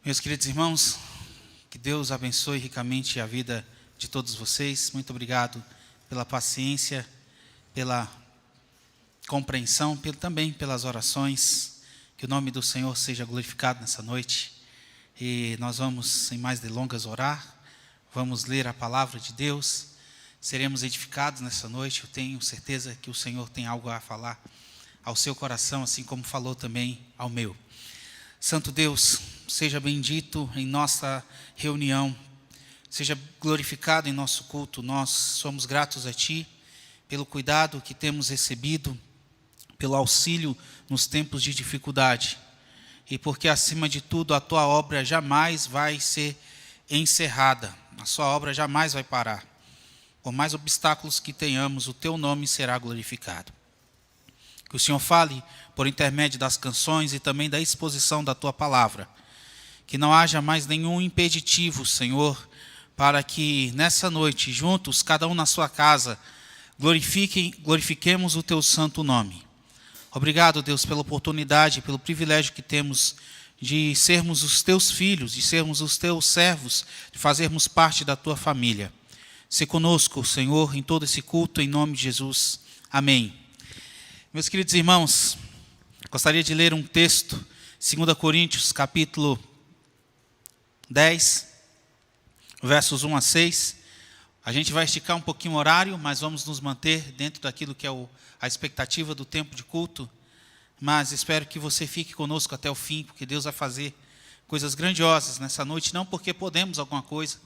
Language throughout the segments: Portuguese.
Meus queridos irmãos, que Deus abençoe ricamente a vida de todos vocês. Muito obrigado pela paciência, pela compreensão, também pelas orações. Que o nome do Senhor seja glorificado nessa noite. E nós vamos, sem mais delongas, orar. Vamos ler a palavra de Deus. Seremos edificados nessa noite. Eu tenho certeza que o Senhor tem algo a falar ao seu coração, assim como falou também ao meu. Santo Deus, seja bendito em nossa reunião, seja glorificado em nosso culto. Nós somos gratos a Ti pelo cuidado que temos recebido, pelo auxílio nos tempos de dificuldade, e porque acima de tudo a Tua obra jamais vai ser encerrada, a Sua obra jamais vai parar. Por mais obstáculos que tenhamos, o Teu nome será glorificado. Que o Senhor fale por intermédio das canções e também da exposição da Tua palavra. Que não haja mais nenhum impeditivo, Senhor, para que nessa noite, juntos, cada um na sua casa, glorifiquemos o Teu santo nome. Obrigado, Deus, pela oportunidade, pelo privilégio que temos de sermos os Teus filhos, de sermos os Teus servos, de fazermos parte da Tua família. Se conosco, Senhor, em todo esse culto, em nome de Jesus. Amém. Meus queridos irmãos, gostaria de ler um texto, 2 Coríntios, capítulo 10, versos 1 a 6. A gente vai esticar um pouquinho o horário, mas vamos nos manter dentro daquilo que é a expectativa do tempo de culto. Mas espero que você fique conosco até o fim, porque Deus vai fazer coisas grandiosas nessa noite, não porque podemos alguma coisa,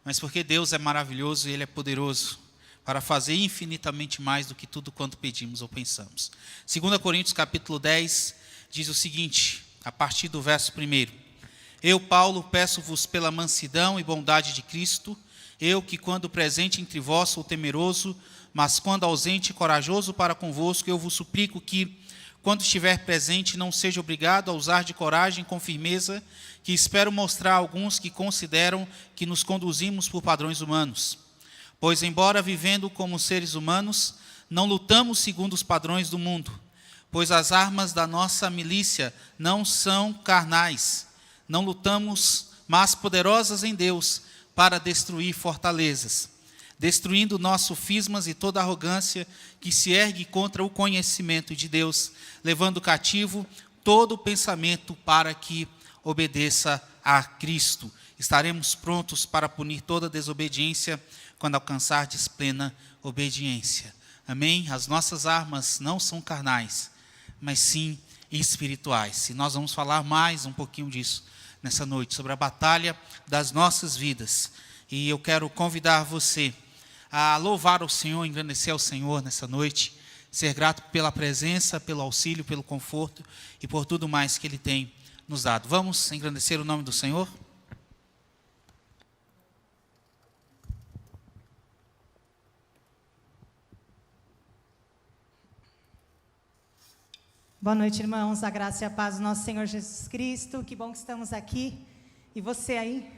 mas porque Deus é maravilhoso e Ele é poderoso para fazer infinitamente mais do que tudo quanto pedimos ou pensamos. 2 Coríntios capítulo 10 diz o seguinte, a partir do verso 1. Eu, Paulo, peço-vos pela mansidão e bondade de Cristo, eu que quando presente entre vós sou temeroso, mas quando ausente corajoso para convosco, eu vos suplico que, quando estiver presente, não seja obrigado a usar de coragem com firmeza, que espero mostrar a alguns que consideram que nos conduzimos por padrões humanos. Pois, embora vivendo como seres humanos, não lutamos segundo os padrões do mundo, pois as armas da nossa milícia não são carnais, não lutamos, mas poderosas em Deus para destruir fortalezas, destruindo nossos sofismas e toda arrogância que se ergue contra o conhecimento de Deus, levando cativo todo pensamento para que obedeça a Cristo. Estaremos prontos para punir toda desobediência quando alcançardes plena obediência. Amém? As nossas armas não são carnais, mas sim espirituais. E nós vamos falar mais um pouquinho disso nessa noite, sobre a batalha das nossas vidas. E eu quero convidar você a louvar o Senhor, engrandecer ao Senhor nessa noite, ser grato pela presença, pelo auxílio, pelo conforto e por tudo mais que Ele tem nos dado. Vamos engrandecer o nome do Senhor? Boa noite, irmãos. A graça e a paz do nosso Senhor Jesus Cristo. Que bom que estamos aqui. E você aí?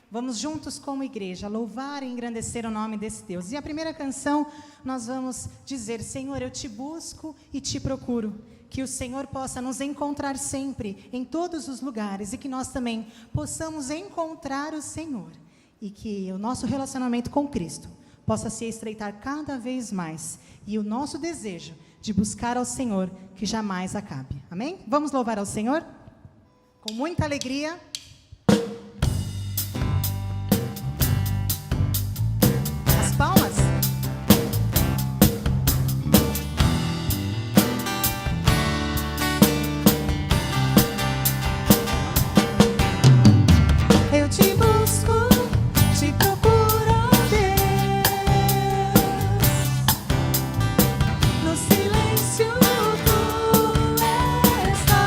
Vamos juntos como igreja louvar e engrandecer o nome desse Deus. E a primeira canção nós vamos dizer: Senhor, eu te busco e te procuro. Que o Senhor possa nos encontrar sempre, em todos os lugares, e que nós também possamos encontrar o Senhor. E que o nosso relacionamento com Cristo possa se estreitar cada vez mais. E o nosso desejo de buscar ao Senhor que jamais acabe. Amém? Vamos louvar ao Senhor? Com muita alegria. As palmas. Eu te busco, te procuro, Deus. No silêncio tu estás.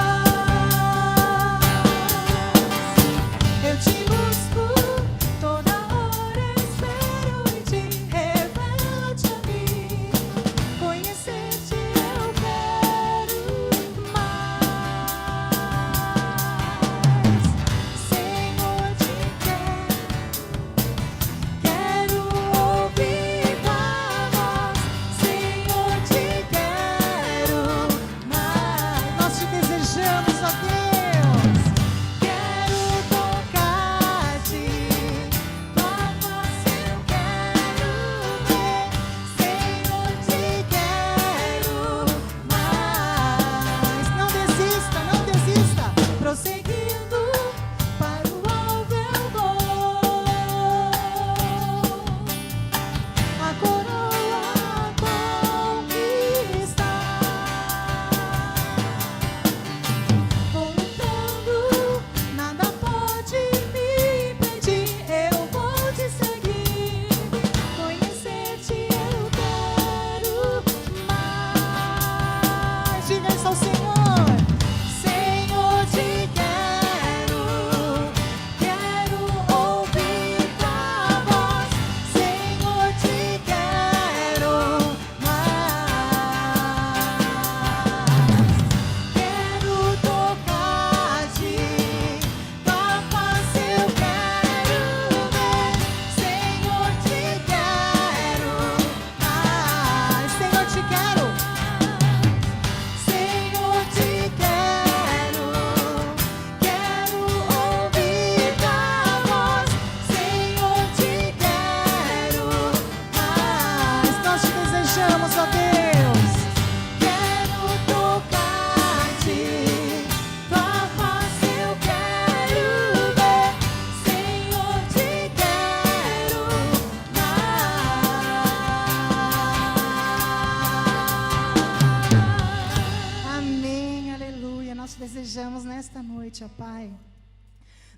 nesta noite, ó Pai.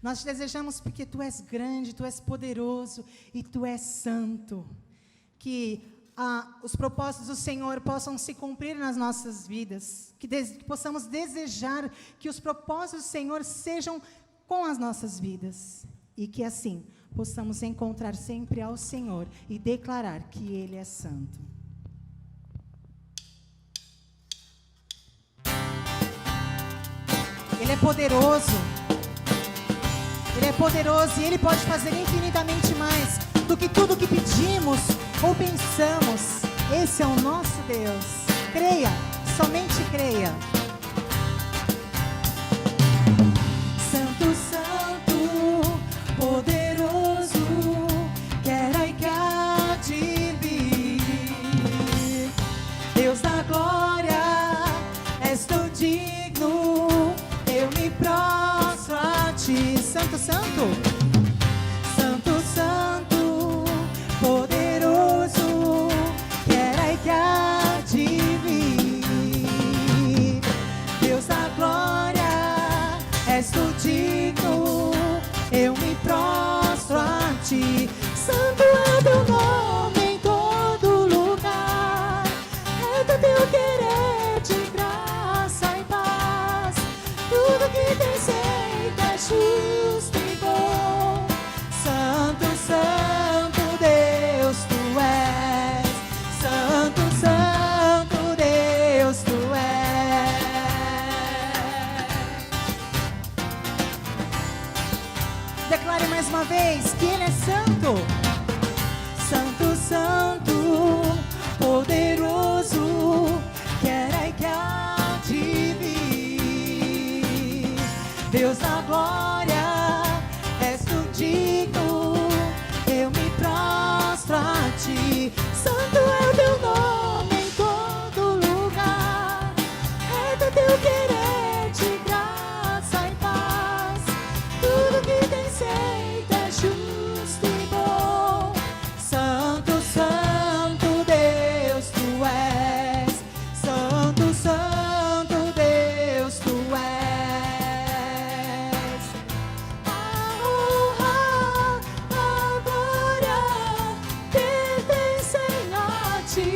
Nós te desejamos porque Tu és grande, Tu és poderoso e Tu és santo. Que os propósitos do Senhor possam se cumprir nas nossas vidas. Que possamos desejar que os propósitos do Senhor sejam com as nossas vidas. E que assim possamos encontrar sempre ao Senhor e declarar que Ele é santo. Ele é poderoso. Ele é poderoso e Ele pode fazer infinitamente mais do que tudo que pedimos ou pensamos. Esse é o nosso Deus. Creia, somente creia. Santo, Santo, poderoso, quer que há de vir. Deus da glória, és tão digno, eu me prostro a Ti. Santo, Santo, Santo, Santo, poderoso, quer que há de vir. Deus da glória, és tu digno, eu me prostro a Ti. Santo é teu nome em todo lugar, é do teu querer de graça e paz. Tudo que tens feito é justo e bom. Santo, Santo Deus, Tu és. Santo, Santo Deus, Tu és. Declare mais uma vez que Ele é santo. Santo, Santo, poderoso, quer que há de vir. Deus da glória, és tu digno, eu me prostro a Ti. Santo é o teu nome em todo lugar, é do teu querer de graça e paz. Tudo que tens feito é justo e bom. Santo, Santo Deus, Tu és. Santo, Santo Deus, Tu és. A honra, a glória pertencem a Ti.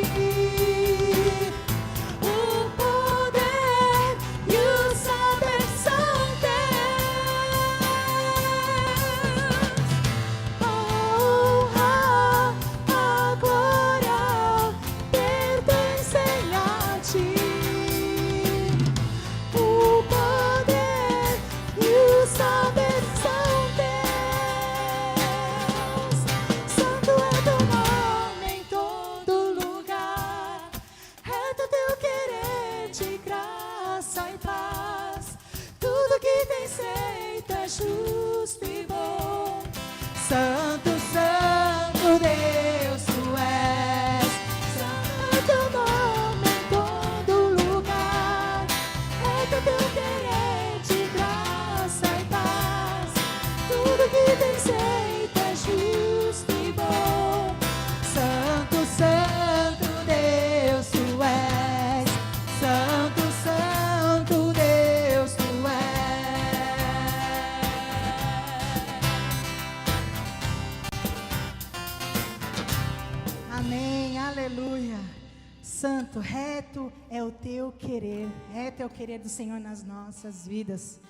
O poder e o saber são Teus. A honra, a glória pertencem a Ti. O poder e o saber são Teus. Santo é teu nome em todo lugar, é do teu querer de graça e paz. Tudo que tens feito é justo e bom. Santo, Santo Deus, Tu és. Santo é teu nome em todo lugar, é do teu querer de graça e paz. Tudo que tens feito é justo e bom. Santo, Santo Deus, Tu és. Santo, Santo Deus, Tu és. Amém, aleluia. Santo, reto é o Teu querer, reto é o querer do Senhor nas nossas vidas.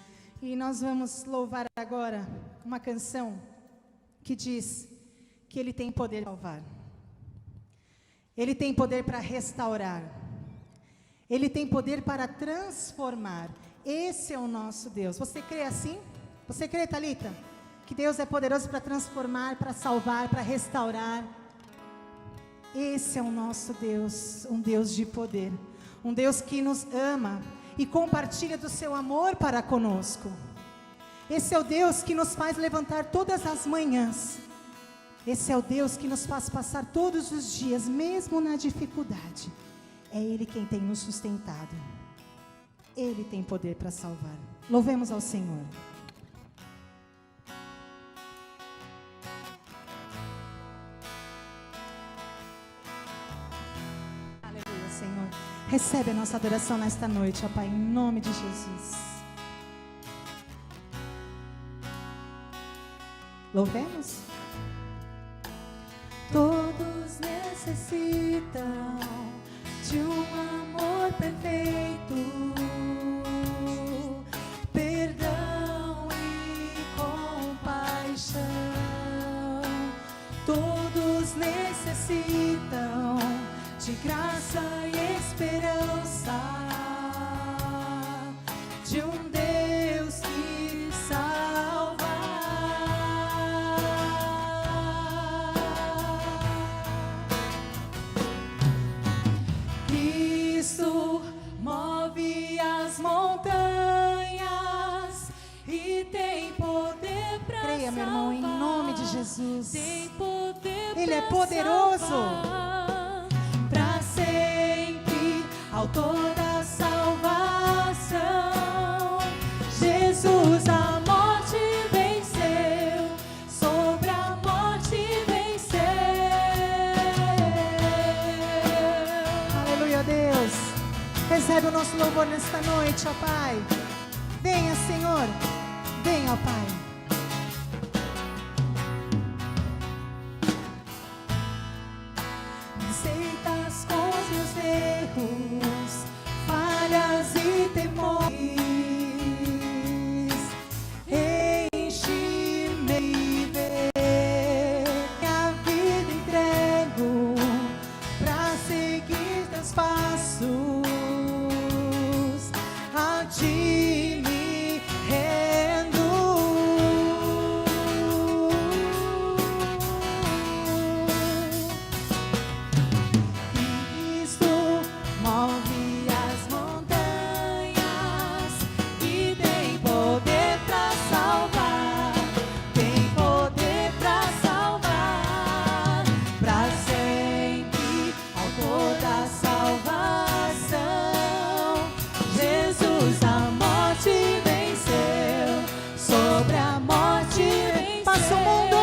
E nós vamos louvar agora uma canção que diz que Ele tem poder para salvar. Ele tem poder para restaurar. Ele tem poder para transformar. Esse é o nosso Deus. Você crê assim? Você crê, Thalita? Que Deus é poderoso para transformar, para salvar, para restaurar. Esse é o nosso Deus, um Deus de poder. Um Deus que nos ama e compartilha do seu amor para conosco. Esse é o Deus que nos faz levantar todas as manhãs. Esse é o Deus que nos faz passar todos os dias, mesmo na dificuldade. É Ele quem tem nos sustentado. Ele tem poder para salvar. Louvemos ao Senhor. Aleluia, Senhor. Recebe a nossa adoração nesta noite, ó Pai, em nome de Jesus. Louvemos? Todos necessitam de um amor perfeito, perdão e compaixão. Todos necessitam de graça e esperança, de um Deus que salva. Cristo move as montanhas e tem poder para salvar. Creia, meu irmão, em nome de Jesus. Tem poder. Ele é poderoso para sempre, autor da salvação. Jesus a morte venceu, sobre a morte venceu. Aleluia, Deus. Recebe o nosso louvor nesta noite, ó Pai. Venha, Senhor. Venha, ó Pai. Aceitas com seus erros, falhas e temores. Enche-me e vê que a vida entrego pra seguir teus passos. A ti me rendo. Cristo move as montanhas e tem poder para salvar, tem poder para salvar, para sempre, autor da salvação. Jesus a morte venceu, sobre a morte venceu. Passa o mundo,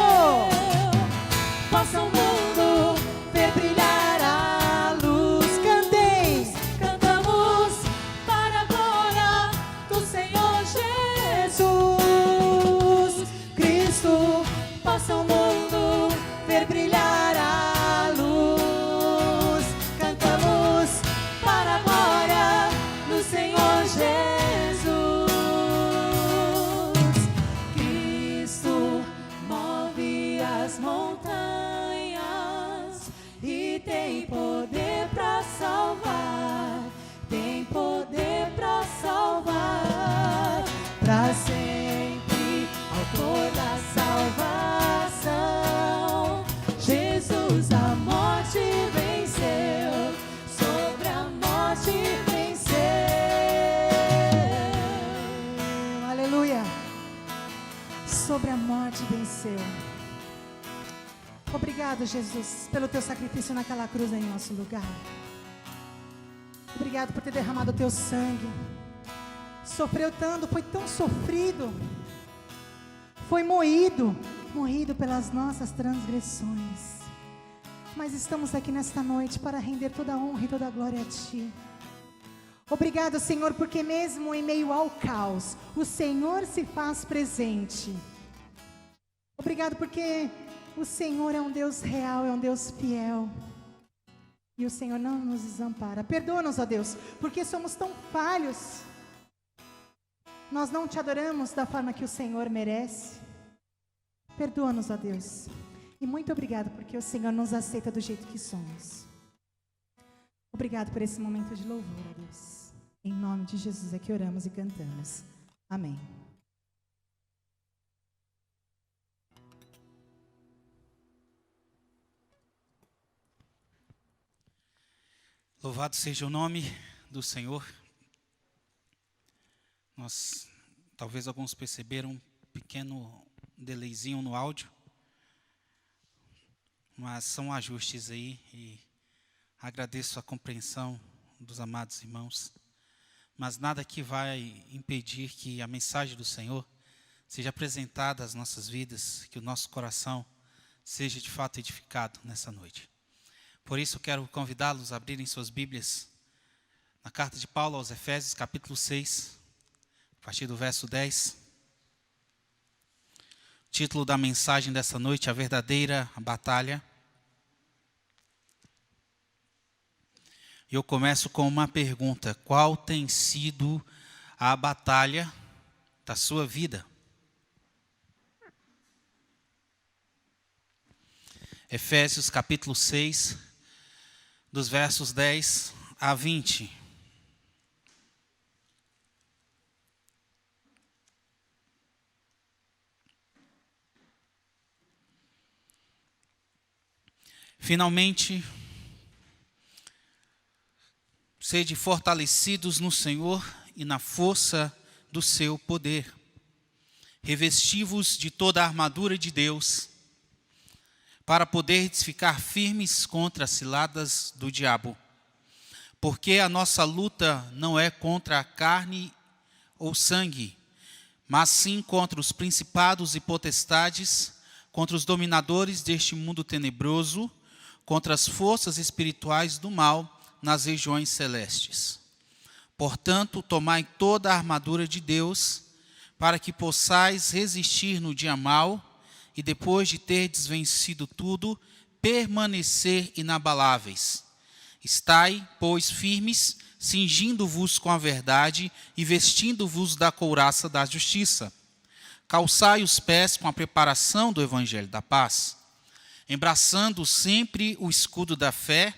passa o mundo, vê brilhar a luz. Cantem, cantamos para a glória do Senhor Jesus. Cristo passa o mundo, ver brilhar a luz. Cantamos para a glória do Senhor Jesus. Cristo move as montanhas e tem poder para salvar, tem poder para salvar, para sempre, autor da salvação. Jesus a morte venceu, sobre a morte venceu. Aleluia. Sobre a morte venceu. Obrigado, Jesus, pelo teu sacrifício naquela cruz em nosso lugar. Obrigado por ter derramado o teu sangue. Sofreu tanto, foi tão sofrido. Foi moído pelas nossas transgressões. Mas estamos aqui nesta noite para render toda a honra e toda a glória a ti. Obrigado, Senhor, porque mesmo em meio ao caos, o Senhor se faz presente. Obrigado porque o Senhor é um Deus real, é um Deus fiel. E o Senhor não nos desampara. Perdoa-nos, ó Deus, porque somos tão falhos. Nós não te adoramos da forma que o Senhor merece. Perdoa-nos, ó Deus. E muito obrigado porque o Senhor nos aceita do jeito que somos. Obrigado por esse momento de louvor, ó Deus. Em nome de Jesus é que oramos e cantamos. Amém. Louvado seja o nome do Senhor. Talvez alguns perceberam um pequeno delayzinho no áudio, mas são ajustes aí e agradeço a compreensão dos amados irmãos. Mas nada que vai impedir que a mensagem do Senhor seja apresentada às nossas vidas, que o nosso coração seja de fato edificado nessa noite. Por isso, quero convidá-los a abrirem suas Bíblias na carta de Paulo aos Efésios, capítulo 6, a partir do verso 10. Título da mensagem dessa noite: a verdadeira batalha. Eu começo com uma pergunta: qual tem sido a batalha da sua vida? Efésios capítulo 6, dos versos 10 a 20. Finalmente, sede fortalecidos no Senhor e na força do seu poder. Revesti-vos de toda a armadura de Deus, para poderdes ficar firmes contra as ciladas do diabo. Porque a nossa luta não é contra a carne ou sangue, mas sim contra os principados e potestades, contra os dominadores deste mundo tenebroso, contra as forças espirituais do mal nas regiões celestes. Portanto, tomai toda a armadura de Deus, para que possais resistir no dia mau, e depois de terdes vencido tudo, permanecer inabaláveis. Estai, pois, firmes, cingindo-vos com a verdade e vestindo-vos da couraça da justiça. Calçai os pés com a preparação do evangelho da paz, embraçando sempre o escudo da fé,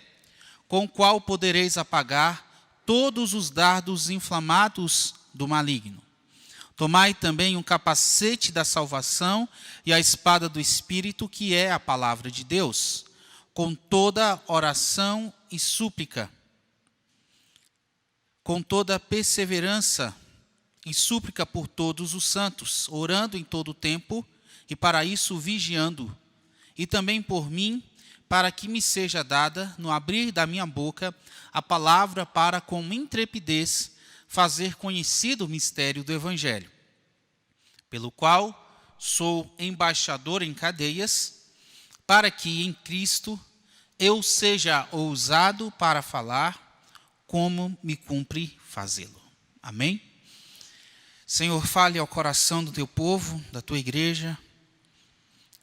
com o qual podereis apagar todos os dardos inflamados do maligno. Tomai também um capacete da salvação e a espada do Espírito, que é a palavra de Deus, com toda oração e súplica, com toda perseverança e súplica por todos os santos, orando em todo o tempo e para isso vigiando, e também por mim, para que me seja dada, no abrir da minha boca, a palavra para com intrepidez fazer conhecido o mistério do Evangelho, pelo qual sou embaixador em cadeias, para que em Cristo eu seja ousado para falar como me cumpre fazê-lo. Amém? Senhor, fale ao coração do teu povo, da tua igreja,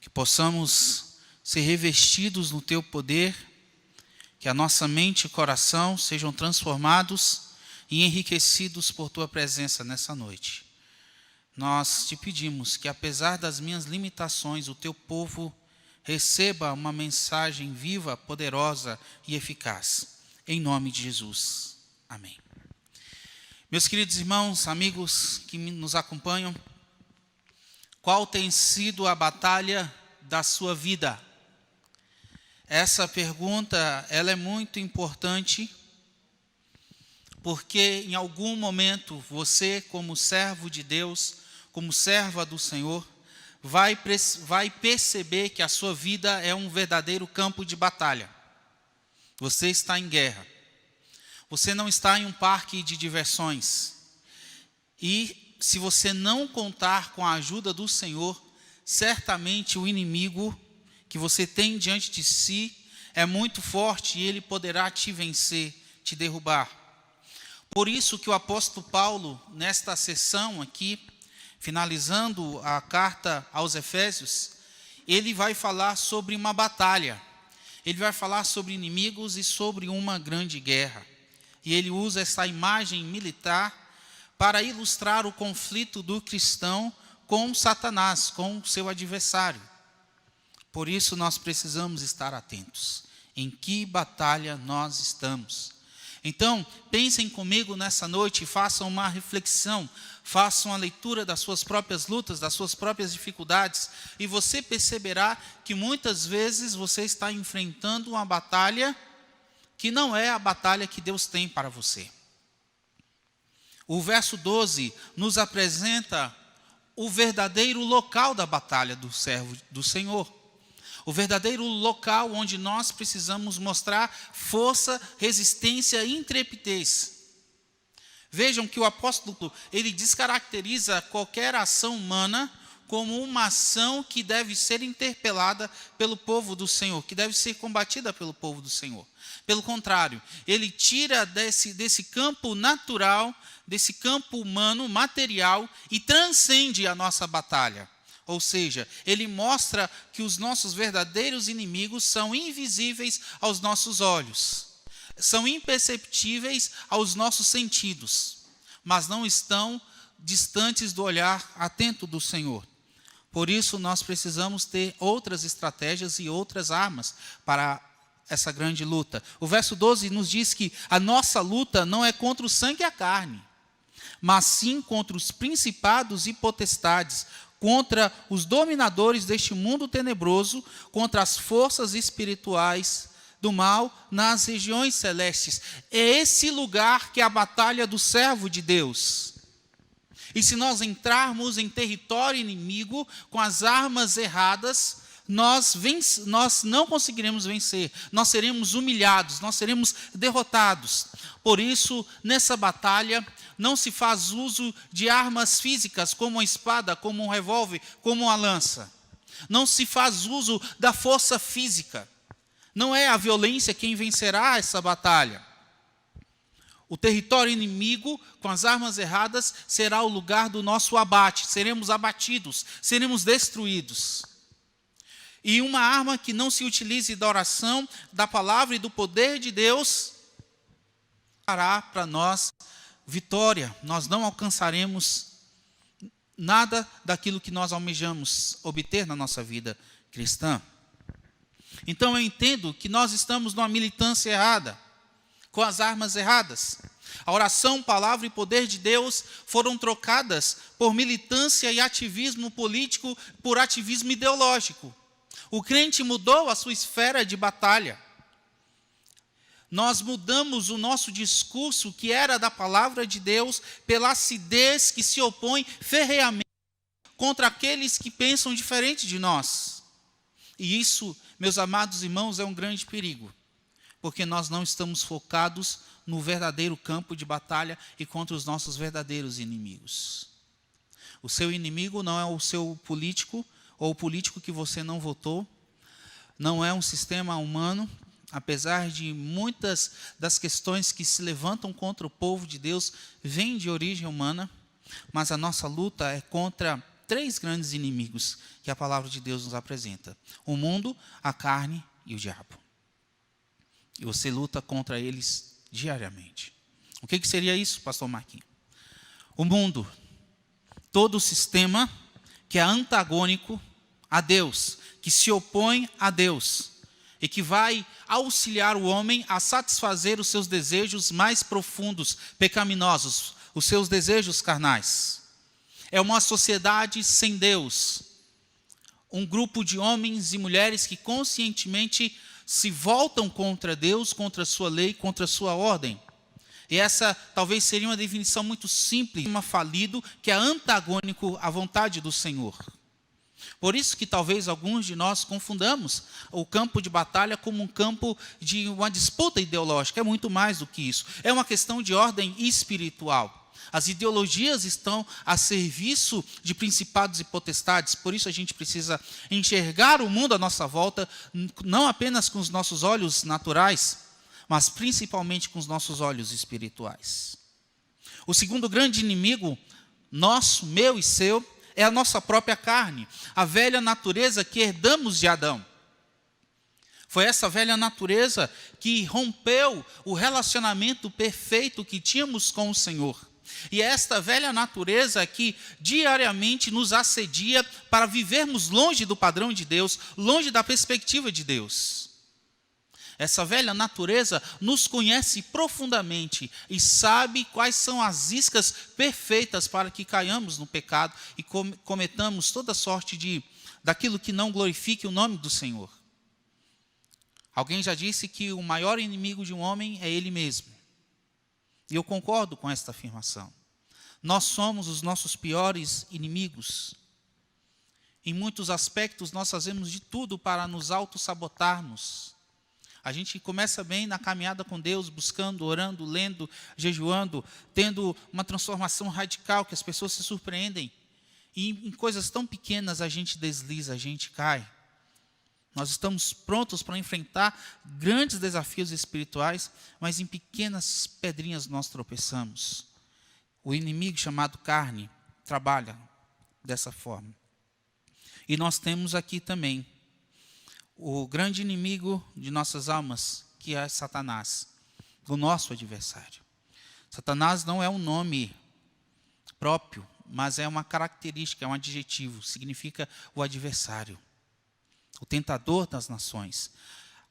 que possamos ser revestidos no teu poder, que a nossa mente e coração sejam transformados e enriquecidos por tua presença nessa noite. Nós te pedimos que, apesar das minhas limitações, o teu povo receba uma mensagem viva, poderosa e eficaz. Em nome de Jesus. Amém. Meus queridos irmãos, amigos que nos acompanham, qual tem sido a batalha da sua vida? Essa pergunta, ela é muito importante, porque em algum momento você, como servo de Deus, como serva do Senhor, vai perceber que a sua vida é um verdadeiro campo de batalha. Você está em guerra. Você não está em um parque de diversões. E se você não contar com a ajuda do Senhor, certamente o inimigo que você tem diante de si é muito forte e ele poderá te vencer, te derrubar. Por isso que o apóstolo Paulo, nesta sessão aqui, finalizando a carta aos Efésios, ele vai falar sobre uma batalha. Ele vai falar sobre inimigos e sobre uma grande guerra. E ele usa essa imagem militar para ilustrar o conflito do cristão com Satanás, com o seu adversário. Por isso nós precisamos estar atentos. Em que batalha nós estamos? Então, pensem comigo nessa noite e façam uma reflexão, façam a leitura das suas próprias lutas, das suas próprias dificuldades, e você perceberá que muitas vezes você está enfrentando uma batalha que não é a batalha que Deus tem para você. O verso 12 nos apresenta o verdadeiro local da batalha do servo do Senhor. O verdadeiro local onde nós precisamos mostrar força, resistência e intrepidez. Vejam que o apóstolo, ele descaracteriza qualquer ação humana como uma ação que deve ser interpelada pelo povo do Senhor, que deve ser combatida pelo povo do Senhor. Pelo contrário, ele tira desse campo natural, desse campo humano, material, e transcende a nossa batalha. Ou seja, ele mostra que os nossos verdadeiros inimigos são invisíveis aos nossos olhos, são imperceptíveis aos nossos sentidos, mas não estão distantes do olhar atento do Senhor. Por isso, nós precisamos ter outras estratégias e outras armas para essa grande luta. O verso 12 nos diz que a nossa luta não é contra o sangue e a carne, mas sim contra os principados e potestades, contra os dominadores deste mundo tenebroso, contra as forças espirituais do mal nas regiões celestes. É esse lugar que é a batalha do servo de Deus. E se nós entrarmos em território inimigo com as armas erradas, nós não conseguiremos vencer, nós seremos humilhados, nós seremos derrotados. Por isso, nessa batalha, não se faz uso de armas físicas, como a espada, como um revólver, como uma lança. Não se faz uso da força física. Não é a violência quem vencerá essa batalha. O território inimigo, com as armas erradas, será o lugar do nosso abate. Seremos abatidos, seremos destruídos. E uma arma que não se utilize da oração, da palavra e do poder de Deus, dará para nós vitória. Nós não alcançaremos nada daquilo que nós almejamos obter na nossa vida cristã. Então eu entendo que nós estamos numa militância errada, com as armas erradas. A oração, palavra e poder de Deus foram trocadas por militância e ativismo político, por ativismo ideológico. O crente mudou a sua esfera de batalha. Nós mudamos o nosso discurso, que era da palavra de Deus, pela acidez que se opõe ferreamente contra aqueles que pensam diferente de nós. E isso, meus amados irmãos, é um grande perigo, porque nós não estamos focados no verdadeiro campo de batalha e contra os nossos verdadeiros inimigos. O seu inimigo não é o seu político, ou o político que você não votou, não é um sistema humano, apesar de muitas das questões que se levantam contra o povo de Deus vêm de origem humana, mas a nossa luta é contra 3 grandes inimigos que a palavra de Deus nos apresenta: o mundo, a carne e o diabo. E você luta contra eles diariamente. O que seria isso, pastor Marquinhos? O mundo, todo o sistema que é antagônico a Deus, que se opõe a Deus e que vai auxiliar o homem a satisfazer os seus desejos mais profundos, pecaminosos, os seus desejos carnais. É uma sociedade sem Deus, um grupo de homens e mulheres que conscientemente se voltam contra Deus, contra a sua lei, contra a sua ordem. E essa talvez seria uma definição muito simples, uma falido, que é antagônico à vontade do Senhor. Por isso que talvez alguns de nós confundamos o campo de batalha como um campo de uma disputa ideológica. É muito mais do que isso. É uma questão de ordem espiritual. As ideologias estão a serviço de principados e potestades. Por isso a gente precisa enxergar o mundo à nossa volta, não apenas com os nossos olhos naturais, mas principalmente com os nossos olhos espirituais. O segundo grande inimigo, nosso, meu e seu, é a nossa própria carne, a velha natureza que herdamos de Adão. Foi essa velha natureza que rompeu o relacionamento perfeito que tínhamos com o Senhor. E é esta velha natureza que diariamente nos assedia para vivermos longe do padrão de Deus, longe da perspectiva de Deus. Essa velha natureza nos conhece profundamente e sabe quais são as iscas perfeitas para que caiamos no pecado e cometamos toda sorte daquilo que não glorifique o nome do Senhor. Alguém já disse que o maior inimigo de um homem é ele mesmo. E eu concordo com esta afirmação. Nós somos os nossos piores inimigos. Em muitos aspectos, nós fazemos de tudo para nos autossabotarmos. A gente começa bem na caminhada com Deus, buscando, orando, lendo, jejuando, tendo uma transformação radical que as pessoas se surpreendem. E em coisas tão pequenas a gente desliza, a gente cai. Nós estamos prontos para enfrentar grandes desafios espirituais, mas em pequenas pedrinhas nós tropeçamos. O inimigo chamado carne trabalha dessa forma. E nós temos aqui também o grande inimigo de nossas almas, que é Satanás, o nosso adversário. Satanás não é um nome próprio, mas é uma característica, é um adjetivo, significa o adversário, o tentador das nações,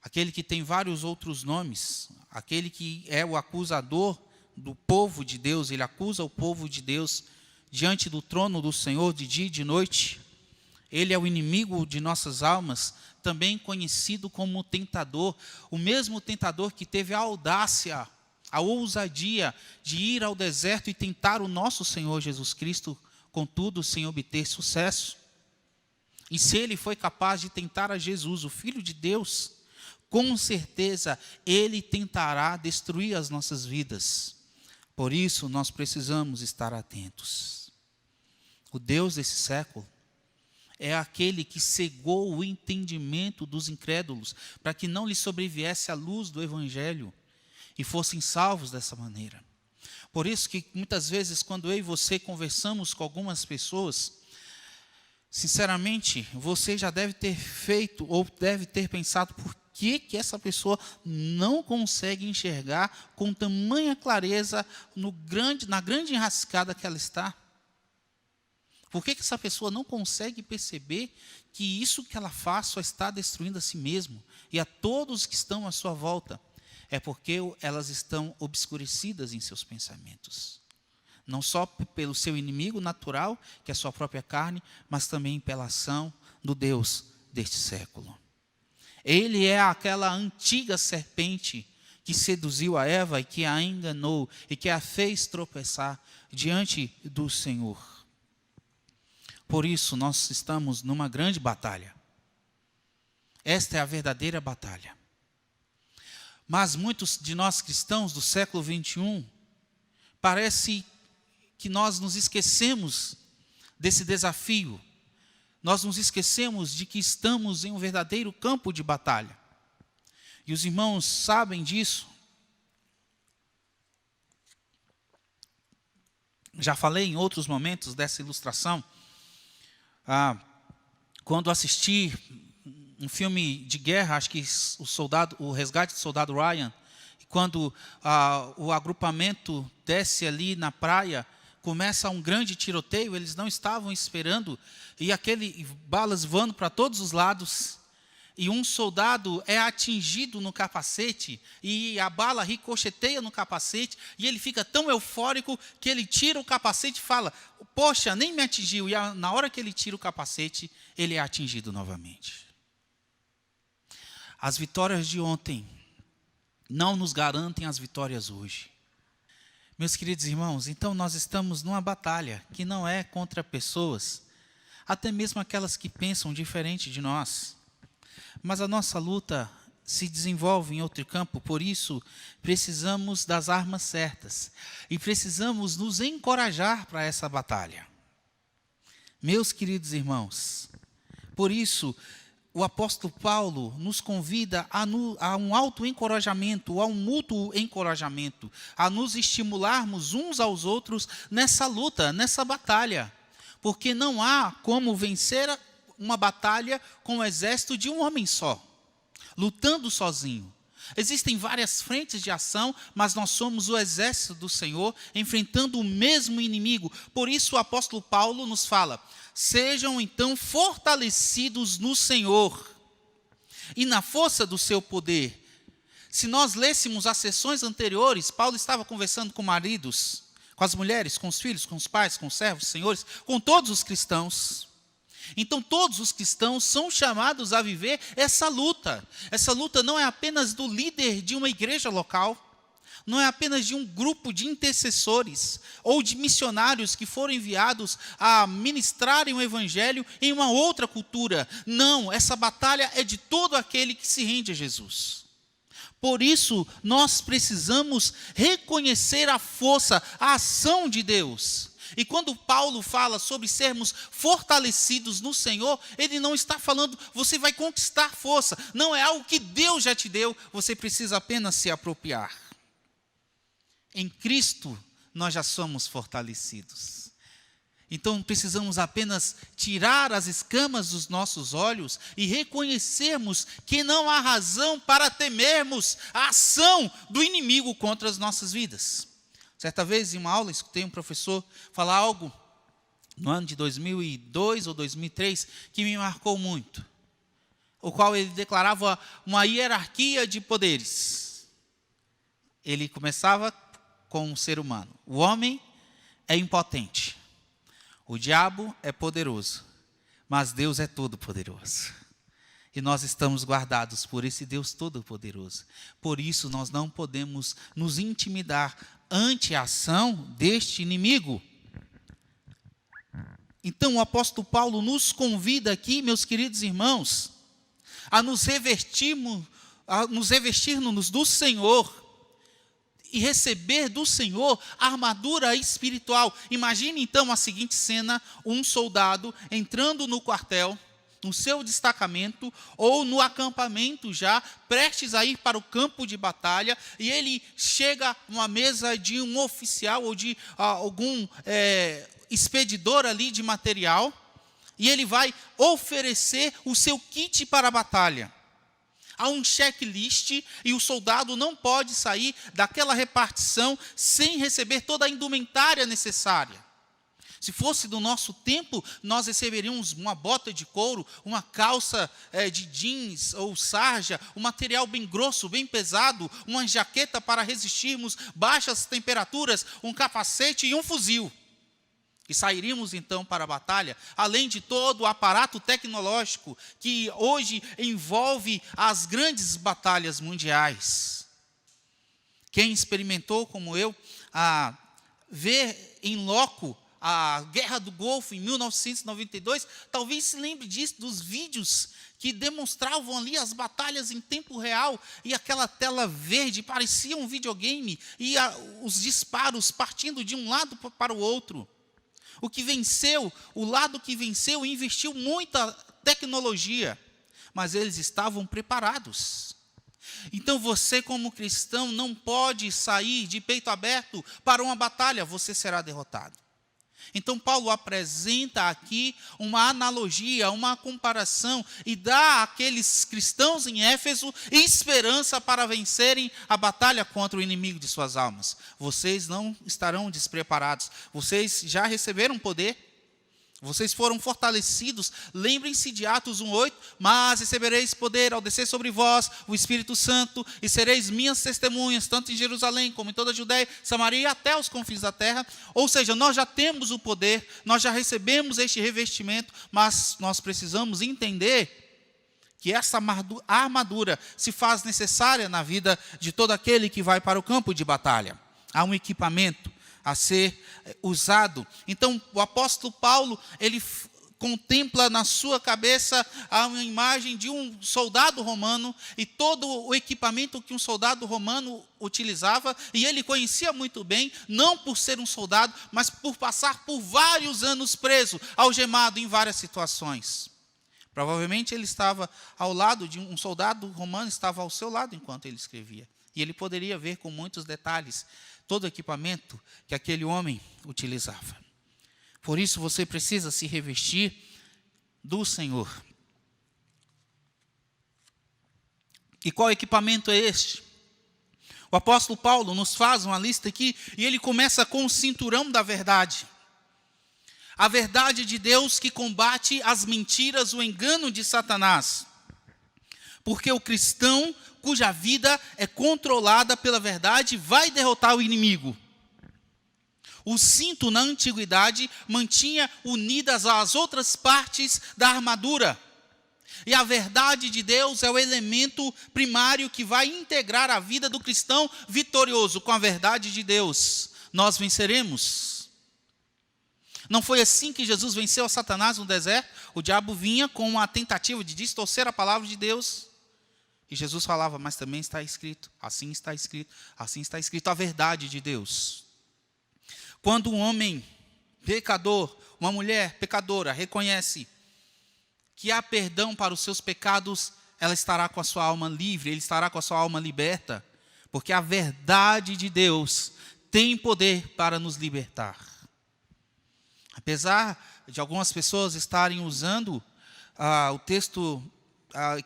aquele que tem vários outros nomes, aquele que é o acusador do povo de Deus. Ele acusa o povo de Deus diante do trono do Senhor de dia e de noite. Ele é o inimigo de nossas almas, também conhecido como o tentador, o mesmo tentador que teve a audácia, a ousadia de ir ao deserto e tentar o nosso Senhor Jesus Cristo, contudo, sem obter sucesso. E se ele foi capaz de tentar a Jesus, o Filho de Deus, com certeza ele tentará destruir as nossas vidas. Por isso, nós precisamos estar atentos. O Deus desse século é aquele que cegou o entendimento dos incrédulos, para que não lhes sobreviesse a luz do Evangelho e fossem salvos dessa maneira. Por isso que muitas vezes, quando eu e você conversamos com algumas pessoas, sinceramente, você já deve ter feito ou deve ter pensado por que essa pessoa não consegue enxergar com tamanha clareza na grande enrascada que ela está. Por que essa pessoa não consegue perceber que isso que ela faz só está destruindo a si mesmo e a todos que estão à sua volta? É porque elas estão obscurecidas em seus pensamentos. Não só pelo seu inimigo natural, que é a sua própria carne, mas também pela ação do Deus deste século. Ele é aquela antiga serpente que seduziu a Eva e que a enganou e que a fez tropeçar diante do Senhor. Por isso, nós estamos numa grande batalha. Esta é a verdadeira batalha. Mas muitos de nós cristãos do século 21, parece que nós nos esquecemos desse desafio. Nós nos esquecemos de que estamos em um verdadeiro campo de batalha. E os irmãos sabem disso. Já falei em outros momentos dessa ilustração. Quando assisti um filme de guerra, acho que o Resgate do Soldado Ryan, quando o agrupamento desce ali na praia, começa um grande tiroteio, eles não estavam esperando, e balas voando para todos os lados, e um soldado é atingido no capacete, e a bala ricocheteia no capacete, e ele fica tão eufórico que ele tira o capacete e fala, poxa, nem me atingiu, e na hora que ele tira o capacete, ele é atingido novamente. As vitórias de ontem não nos garantem as vitórias hoje. Meus queridos irmãos, então nós estamos numa batalha que não é contra pessoas, até mesmo aquelas que pensam diferente de nós. Mas a nossa luta se desenvolve em outro campo, por isso precisamos das armas certas. E precisamos nos encorajar para essa batalha. Meus queridos irmãos, por isso o apóstolo Paulo nos convida a um autoencorajamento, a um mútuo encorajamento, a nos estimularmos uns aos outros nessa luta, nessa batalha. Porque não há como vencer uma batalha com o exército de um homem só, lutando sozinho. Existem várias frentes de ação, mas nós somos o exército do Senhor, enfrentando o mesmo inimigo. Por isso o apóstolo Paulo nos fala, sejam então fortalecidos no Senhor e na força do seu poder. Se nós lêssemos as sessões anteriores, Paulo estava conversando com maridos, com as mulheres, com os filhos, com os pais, com os servos, senhores, com todos os cristãos. Então todos os cristãos são chamados a viver essa luta. Essa luta não é apenas do líder de uma igreja local, não é apenas de um grupo de intercessores ou de missionários que foram enviados a ministrarem o evangelho em uma outra cultura. Não, essa batalha é de todo aquele que se rende a Jesus. Por isso, nós precisamos reconhecer a força, a ação de Deus. E quando Paulo fala sobre sermos fortalecidos no Senhor, ele não está falando, você vai conquistar força. Não, é algo que Deus já te deu, você precisa apenas se apropriar. Em Cristo, nós já somos fortalecidos. Então precisamos apenas tirar as escamas dos nossos olhos e reconhecermos que não há razão para temermos a ação do inimigo contra as nossas vidas. Certa vez, em uma aula, escutei um professor falar algo no ano de 2002 ou 2003 que me marcou muito, o qual ele declarava uma hierarquia de poderes. Ele começava com o ser humano. O homem é impotente. O diabo é poderoso, mas Deus é todo-poderoso. E nós estamos guardados por esse Deus todo-poderoso. Por isso, nós não podemos nos intimidar ante a ação deste inimigo. Então, o apóstolo Paulo nos convida aqui, meus queridos irmãos, a nos revestirmos do Senhor, e receber do Senhor a armadura espiritual. Imagine então a seguinte cena: um soldado entrando no quartel, no seu destacamento, ou no acampamento já, prestes a ir para o campo de batalha, e ele chega a uma mesa de um oficial, ou de algum expedidor ali de material, e ele vai oferecer o seu kit para a batalha. Há um checklist e o soldado não pode sair daquela repartição sem receber toda a indumentária necessária. Se fosse do nosso tempo, nós receberíamos uma bota de couro, uma calça de jeans ou sarja, um material bem grosso, bem pesado, uma jaqueta para resistirmos baixas temperaturas, um capacete e um fuzil. E sairíamos então para a batalha, além de todo o aparato tecnológico que hoje envolve as grandes batalhas mundiais. Quem experimentou, como eu, ver em loco a Guerra do Golfo em 1992, talvez se lembre disso, dos vídeos que demonstravam ali as batalhas em tempo real, e aquela tela verde parecia um videogame, e os disparos partindo de um lado para o outro. O lado que venceu investiu muita tecnologia, mas eles estavam preparados. Então você, como cristão, não pode sair de peito aberto para uma batalha, você será derrotado. Então Paulo apresenta aqui uma analogia, uma comparação, e dá àqueles cristãos em Éfeso esperança para vencerem a batalha contra o inimigo de suas almas. Vocês não estarão despreparados, vocês já receberam poder, vocês foram fortalecidos. Lembrem-se de Atos 1:8, mas recebereis poder ao descer sobre vós o Espírito Santo, e sereis minhas testemunhas, tanto em Jerusalém como em toda a Judéia, Samaria e até os confins da terra. Ou seja, nós já temos o poder, nós já recebemos este revestimento, mas nós precisamos entender que essa armadura se faz necessária na vida de todo aquele que vai para o campo de batalha. Há um equipamento a ser usado. Então, o apóstolo Paulo, ele contempla na sua cabeça uma imagem de um soldado romano e todo o equipamento que um soldado romano utilizava, e ele conhecia muito bem, não por ser um soldado, mas por passar por vários anos preso, algemado em várias situações. Provavelmente ele estava ao lado de um soldado romano, estava ao seu lado enquanto ele escrevia, e ele poderia ver com muitos detalhes todo o equipamento que aquele homem utilizava. Por isso você precisa se revestir do Senhor. E qual equipamento é este? O apóstolo Paulo nos faz uma lista aqui, e ele começa com o cinturão da verdade. A verdade de Deus que combate as mentiras, o engano de Satanás. Porque o cristão cuja vida é controlada pela verdade vai derrotar o inimigo. O cinto na antiguidade mantinha unidas as outras partes da armadura. E a verdade de Deus é o elemento primário que vai integrar a vida do cristão vitorioso. Com a verdade de Deus, nós venceremos. Não foi assim que Jesus venceu a Satanás no deserto? O diabo vinha com uma tentativa de distorcer a palavra de Deus. E Jesus falava, mas também está escrito, assim está escrito, assim está escrito, a verdade de Deus. Quando um homem pecador, uma mulher pecadora, reconhece que há perdão para os seus pecados, ela estará com a sua alma livre, ele estará com a sua alma liberta, porque a verdade de Deus tem poder para nos libertar. Apesar de algumas pessoas estarem usando o texto,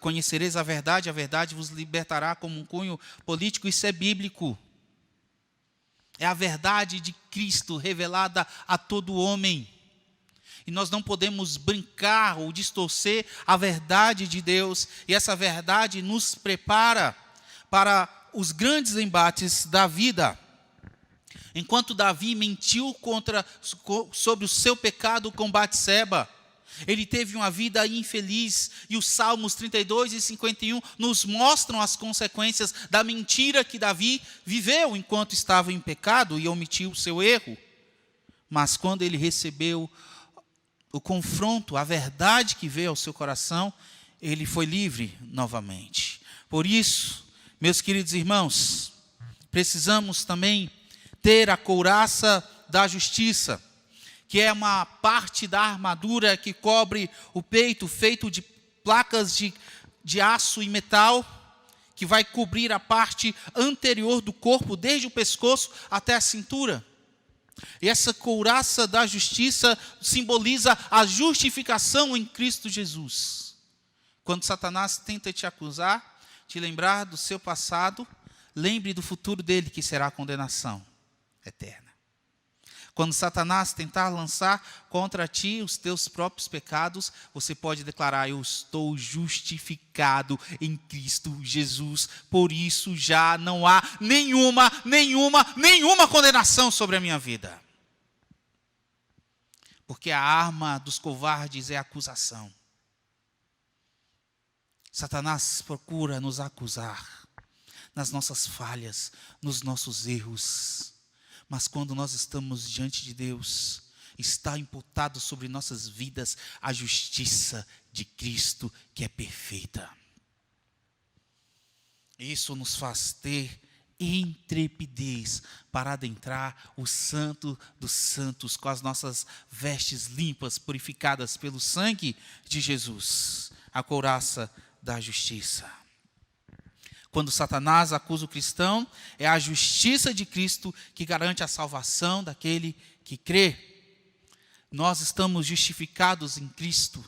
conhecereis a verdade vos libertará, como um cunho político, isso é bíblico. É a verdade de Cristo revelada a todo homem. E nós não podemos brincar ou distorcer a verdade de Deus. E essa verdade nos prepara para os grandes embates da vida. Enquanto Davi mentiu sobre o seu pecado com Batseba, ele teve uma vida infeliz. E os Salmos 32 e 51 nos mostram as consequências da mentira que Davi viveu enquanto estava em pecado e omitiu o seu erro. Mas quando ele recebeu o confronto, a verdade que veio ao seu coração, ele foi livre novamente. Por isso, meus queridos irmãos, precisamos também ter a couraça da justiça, que é uma parte da armadura que cobre o peito, feito de placas de aço e metal, que vai cobrir a parte anterior do corpo, desde o pescoço até a cintura. E essa couraça da justiça simboliza a justificação em Cristo Jesus. Quando Satanás tenta te acusar, te lembrar do seu passado, lembre do futuro dele, que será a condenação eterna. Quando Satanás tentar lançar contra ti os teus próprios pecados, você pode declarar: eu estou justificado em Cristo Jesus, por isso já não há nenhuma condenação sobre a minha vida. Porque a arma dos covardes é a acusação. Satanás procura nos acusar nas nossas falhas, nos nossos erros. Mas quando nós estamos diante de Deus, está imputado sobre nossas vidas a justiça de Cristo, que é perfeita. Isso nos faz ter intrepidez para adentrar o Santo dos Santos, com as nossas vestes limpas, purificadas pelo sangue de Jesus, a couraça da justiça. Quando Satanás acusa o cristão, é a justiça de Cristo que garante a salvação daquele que crê. Nós estamos justificados em Cristo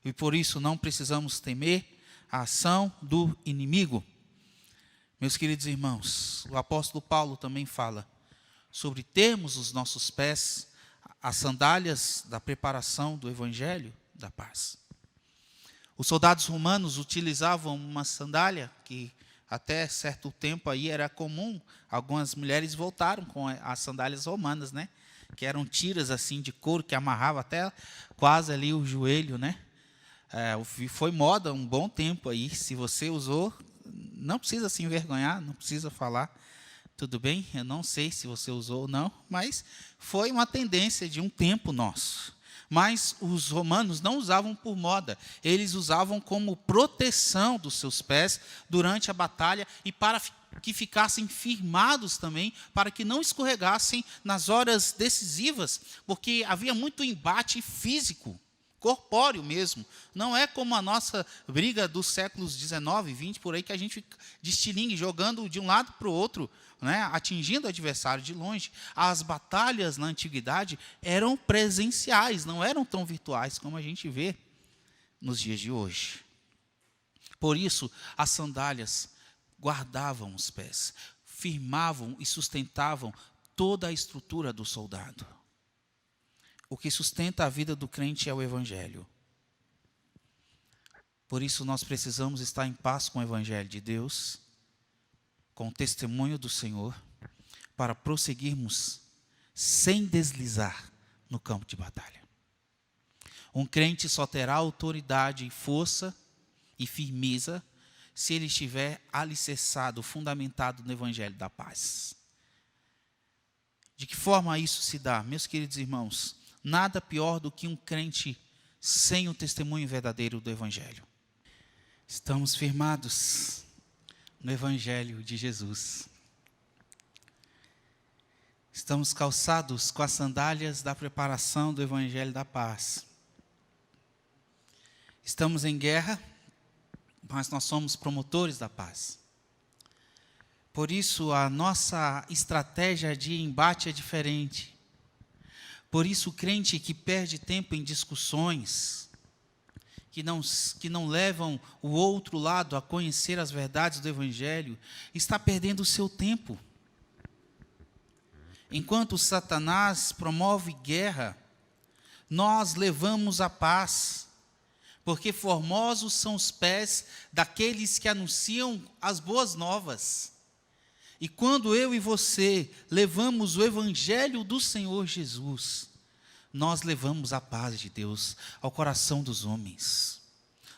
e por isso não precisamos temer a ação do inimigo. Meus queridos irmãos, o apóstolo Paulo também fala sobre termos os nossos pés as sandálias da preparação do evangelho da paz. Os soldados romanos utilizavam uma sandália que até certo tempo aí era comum. Algumas mulheres voltaram com as sandálias romanas, né? Que eram tiras assim de couro que amarrava até quase ali o joelho, né? Foi moda um bom tempo aí. Se você usou, não precisa se envergonhar, não precisa falar. Tudo bem? Eu não sei se você usou ou não, mas foi uma tendência de um tempo nosso. Mas os romanos não usavam por moda, eles usavam como proteção dos seus pés durante a batalha e para que ficassem firmados também, para que não escorregassem nas horas decisivas, porque havia muito embate físico, corpóreo mesmo. Não é como a nossa briga dos séculos 19, 20, por aí, que a gente fica de estilingue, jogando de um lado para o outro, né, atingindo o adversário de longe. As batalhas na antiguidade eram presenciais, não eram tão virtuais como a gente vê nos dias de hoje. Por isso, as sandálias guardavam os pés, firmavam e sustentavam toda a estrutura do soldado. O que sustenta a vida do crente é o evangelho. Por isso nós precisamos estar em paz com o evangelho de Deus, com o testemunho do Senhor, para prosseguirmos sem deslizar no campo de batalha. Um crente só terá autoridade, força e firmeza se ele estiver alicerçado, fundamentado no evangelho da paz. De que forma isso se dá? Meus queridos irmãos, nada pior do que um crente sem o testemunho verdadeiro do evangelho. Estamos firmados no evangelho de Jesus. Estamos calçados com as sandálias da preparação do evangelho da paz. Estamos em guerra, mas nós somos promotores da paz. Por isso a nossa estratégia de embate é diferente. Por isso, o crente que perde tempo em discussões, que não levam o outro lado a conhecer as verdades do Evangelho, está perdendo o seu tempo. Enquanto Satanás promove guerra, nós levamos a paz, porque formosos são os pés daqueles que anunciam as boas novas. E quando eu e você levamos o Evangelho do Senhor Jesus, nós levamos a paz de Deus ao coração dos homens.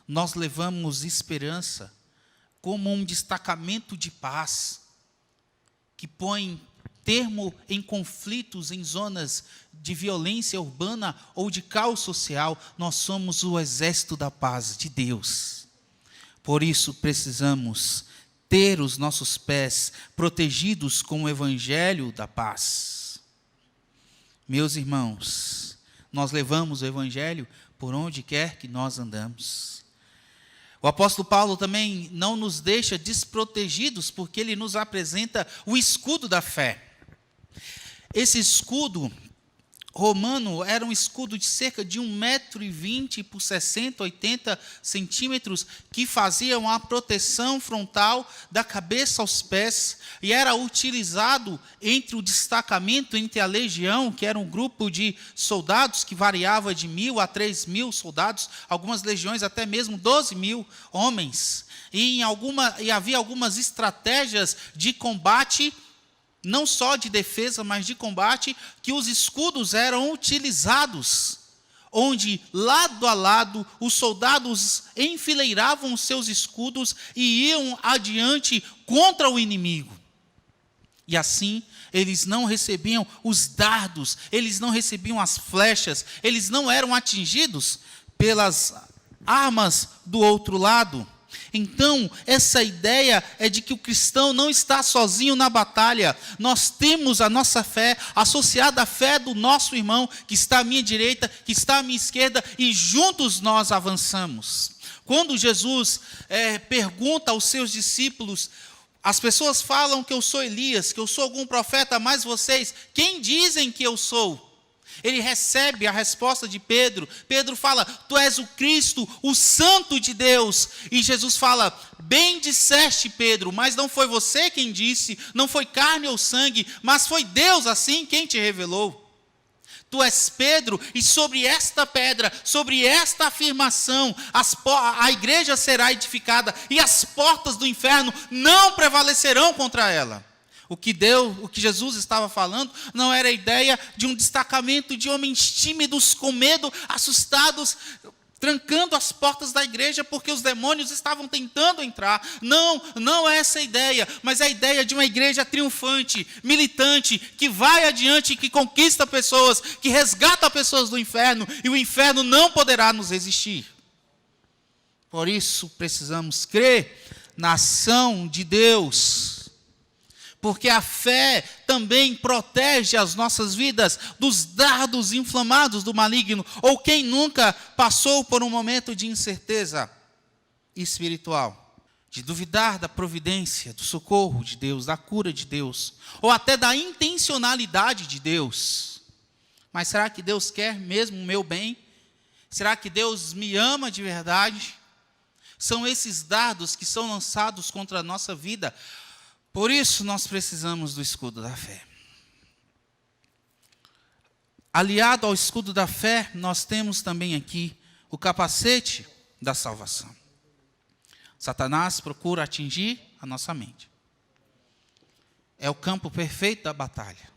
Nós levamos esperança como um destacamento de paz, que põe termo em conflitos, em zonas de violência urbana ou de caos social. Nós somos o exército da paz de Deus. Por isso precisamos ter os nossos pés protegidos com o Evangelho da paz. Meus irmãos, nós levamos o Evangelho por onde quer que nós andamos. O apóstolo Paulo também não nos deixa desprotegidos, porque ele nos apresenta o escudo da fé. Esse escudo romano era um escudo de cerca de 1,20 m por 60, 80 centímetros, que fazia uma proteção frontal da cabeça aos pés, e era utilizado entre o destacamento, entre a legião, que era um grupo de soldados que variava de 1.000 a 3.000 soldados, algumas legiões até mesmo 12.000 homens, e havia algumas estratégias de combate, não só de defesa, mas de combate, que os escudos eram utilizados, onde lado a lado os soldados enfileiravam os seus escudos e iam adiante contra o inimigo. E assim, eles não recebiam os dardos, eles não recebiam as flechas, eles não eram atingidos pelas armas do outro lado. Então, essa ideia é de que o cristão não está sozinho na batalha. Nós temos a nossa fé associada à fé do nosso irmão, que está à minha direita, que está à minha esquerda, e juntos nós avançamos. Quando Jesus pergunta aos seus discípulos, as pessoas falam que eu sou Elias, que eu sou algum profeta, mas vocês, quem dizem que eu sou? Ele recebe a resposta de Pedro. Pedro fala: tu és o Cristo, o Santo de Deus. E Jesus fala: bem disseste, Pedro, mas não foi você quem disse, não foi carne ou sangue, mas foi Deus assim quem te revelou. Tu és Pedro, e sobre esta pedra, sobre esta afirmação, a igreja será edificada, e as portas do inferno não prevalecerão contra ela. O que Jesus estava falando não era a ideia de um destacamento de homens tímidos, com medo, assustados, trancando as portas da igreja porque os demônios estavam tentando entrar. Não é essa a ideia, mas é a ideia de uma igreja triunfante, militante, que vai adiante, que conquista pessoas, que resgata pessoas do inferno, e o inferno não poderá nos resistir. Por isso precisamos crer na ação de Deus, porque a fé também protege as nossas vidas dos dardos inflamados do maligno. Ou quem nunca passou por um momento de incerteza espiritual, de duvidar da providência, do socorro de Deus, da cura de Deus, ou até da intencionalidade de Deus. Mas será que Deus quer mesmo o meu bem? Será que Deus me ama de verdade? São esses dardos que são lançados contra a nossa vida. Por isso, nós precisamos do escudo da fé. Aliado ao escudo da fé, nós temos também aqui o capacete da salvação. Satanás procura atingir a nossa mente. É o campo perfeito da batalha.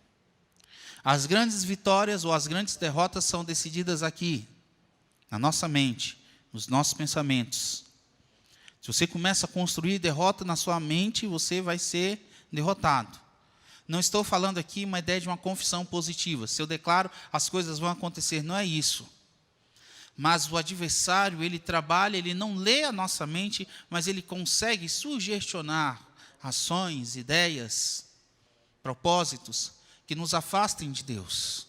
As grandes vitórias ou as grandes derrotas são decididas aqui, na nossa mente, nos nossos pensamentos. Se você começa a construir derrota na sua mente, você vai ser derrotado. Não estou falando aqui uma ideia de uma confissão positiva. Se eu declaro, as coisas vão acontecer. Não é isso. Mas o adversário, ele trabalha, ele não lê a nossa mente, mas ele consegue sugestionar ações, ideias, propósitos que nos afastem de Deus.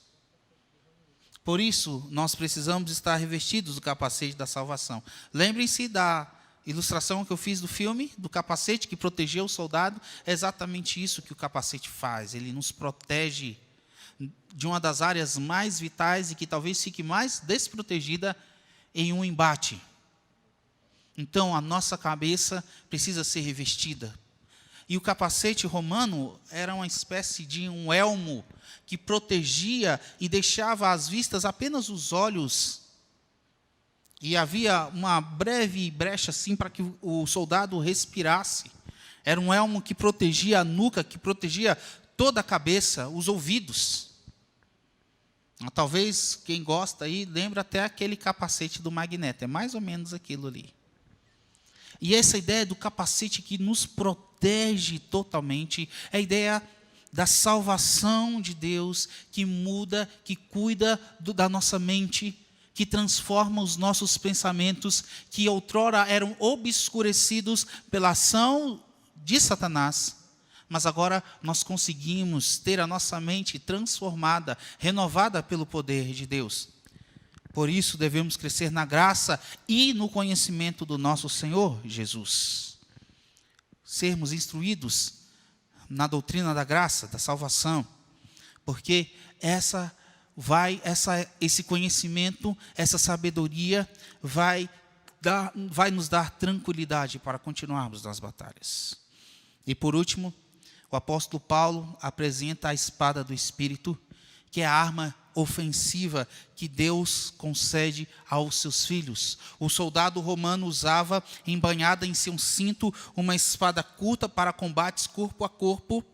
Por isso, nós precisamos estar revestidos do capacete da salvação. Lembrem-se da ilustração que eu fiz do filme, do capacete que protegeu o soldado. É exatamente isso que o capacete faz. Ele nos protege de uma das áreas mais vitais e que talvez fique mais desprotegida em um embate. Então, a nossa cabeça precisa ser revestida. E o capacete romano era uma espécie de um elmo que protegia e deixava às vistas apenas os olhos. E havia uma breve brecha assim para que o soldado respirasse. Era um elmo que protegia a nuca, que protegia toda a cabeça, os ouvidos. Talvez quem gosta aí lembre até aquele capacete do Magneto. É mais ou menos aquilo ali. E essa ideia do capacete que nos protege totalmente é a ideia da salvação de Deus, que muda, que cuida da nossa mente, que transforma os nossos pensamentos, que outrora eram obscurecidos pela ação de Satanás, mas agora nós conseguimos ter a nossa mente transformada, renovada pelo poder de Deus. Por isso devemos crescer na graça e no conhecimento do nosso Senhor Jesus. Sermos instruídos na doutrina da graça, da salvação, porque esse conhecimento, essa sabedoria vai nos dar tranquilidade para continuarmos nas batalhas. E por último, o apóstolo Paulo apresenta a espada do Espírito, que é a arma ofensiva que Deus concede aos seus filhos. O soldado romano usava, embanhada em seu cinto, uma espada curta para combates corpo a corpo,